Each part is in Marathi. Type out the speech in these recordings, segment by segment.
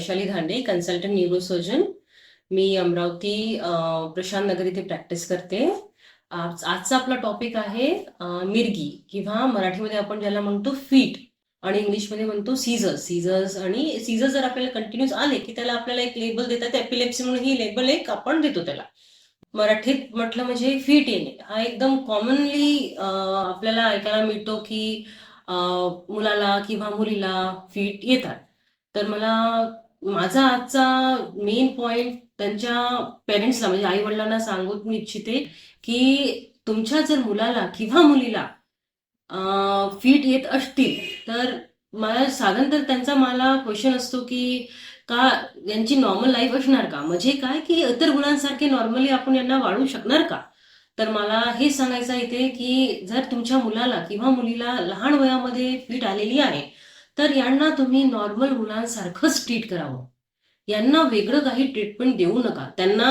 Vaishali Dhande, consultant neurosurgeon. मी अमरावती प्रशांत नगर इथे प्रॅक्टिस करते. आजचा आपला टॉपिक आहे मिरगी, किंवा मराठीमध्ये आपण ज्याला म्हणतो फीट आणि इंग्लिशमध्ये म्हणतो सीझर्स. सीझर्स आणि सीझर्स जर आपल्याला कंटिन्यूस आले की त्याला आपल्याला एक लेबल देतात, एपिलेप्सी म्हणून ही लेबल एक आपण देतो त्याला. मराठीत म्हटलं म्हणजे फीट येणे हा एकदम कॉमनली आपल्याला ऐकायला मिळतो की मुलाला किंवा मुलीला फीट येतात. तर मला माझा आजचा मेन पॉइंट त्यांच्या पेरेंट्सला म्हणजे आई वडिलांना सांगू इच्छिते की तुमच्या जर मुलाला किंवा मुलीला फीट येत असतील तर मला साधारण तर त्यांचा मला क्वेश्चन असतो की का यांची नॉर्मल लाईफ असणार का, म्हणजे काय की इतर मुलांसारखे नॉर्मली आपण यांना वाढू शकणार का. तर मला हे सांगायचं इथे की जर तुमच्या मुलाला किंवा मुलीला लहान वयामध्ये फीट आलेली आहे तर यांना तुम्ही नॉर्मल मुलांसारखंच ट्रीट करावं. यांना वेगळं काही ट्रीटमेंट देऊ नका. त्यांना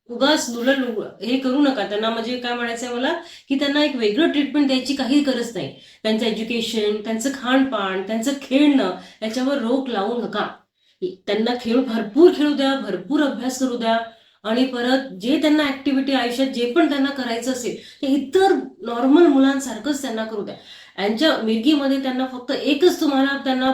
उगाच हे करू नका. त्यांना म्हणजे काय म्हणायचंय मला की त्यांना एक वेगळं ट्रीटमेंट द्यायची काही गरज नाही. त्यांचं एज्युकेशन, त्यांचं खाणपान, त्यांचं खेळणं याच्यावर रोक लावू नका. त्यांना भरपूर खेळू द्या, भरपूर अभ्यास करू द्या, आणि परत जे त्यांना ऍक्टिव्हिटी आयुष्यात जे पण त्यांना करायचं असेल ते इतर नॉर्मल मुलांसारखंच त्यांना करू द्या. यांच्या मिरगीमध्ये त्यांना फक्त एकच तुम्हाला त्यांना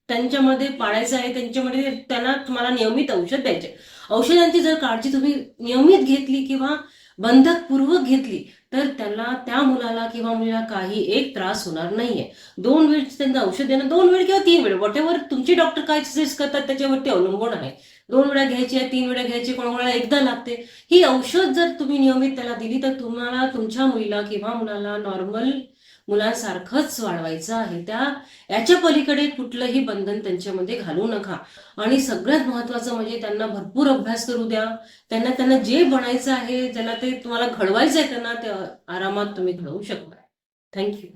त्यांच्यामध्ये पाळायचं आहे. त्यांच्यामध्ये त्यांना तुम्हाला नियमित औषध द्यायचे. औषधांची जर काळजी तुम्ही नियमित घेतली किंवा बंधकपूर्वक घेतली तर त्याला त्या मुलाला किंवा मुलीला काही एक त्रास होणार नाहीये. 2 वेळ त्यांना औषध देणं, 2 वेळ किंवा 3 वेळ, व्हॉटेवर तुमचे डॉक्टर काय सजेस्ट करतात त्याच्यावरती अवलंबून आहे. 2 वेळा घ्यायची आहे, 3 वेळा घ्यायची, कोणाला एकदा लागते. ही औषध जर तुम्ही नियमित त्याला दिली तर तुम्हाला तुमच्या मुलीला किंवा मुलाला नॉर्मल मुलांसारखंच वाढवायचं आहे. याच्या पलीकडे कुठलंही बंधन त्यांच्यामध्ये घालू नका. आणि सगळ्यात महत्वाचं म्हणजे त्यांना भरपूर अभ्यास करू द्या. त्यांना जे बनायचं आहे, ज्यांना ते तुम्हाला घडवायचं आहे त्यांना ते आरामात तुम्ही घडवू शकता. थँक्यू.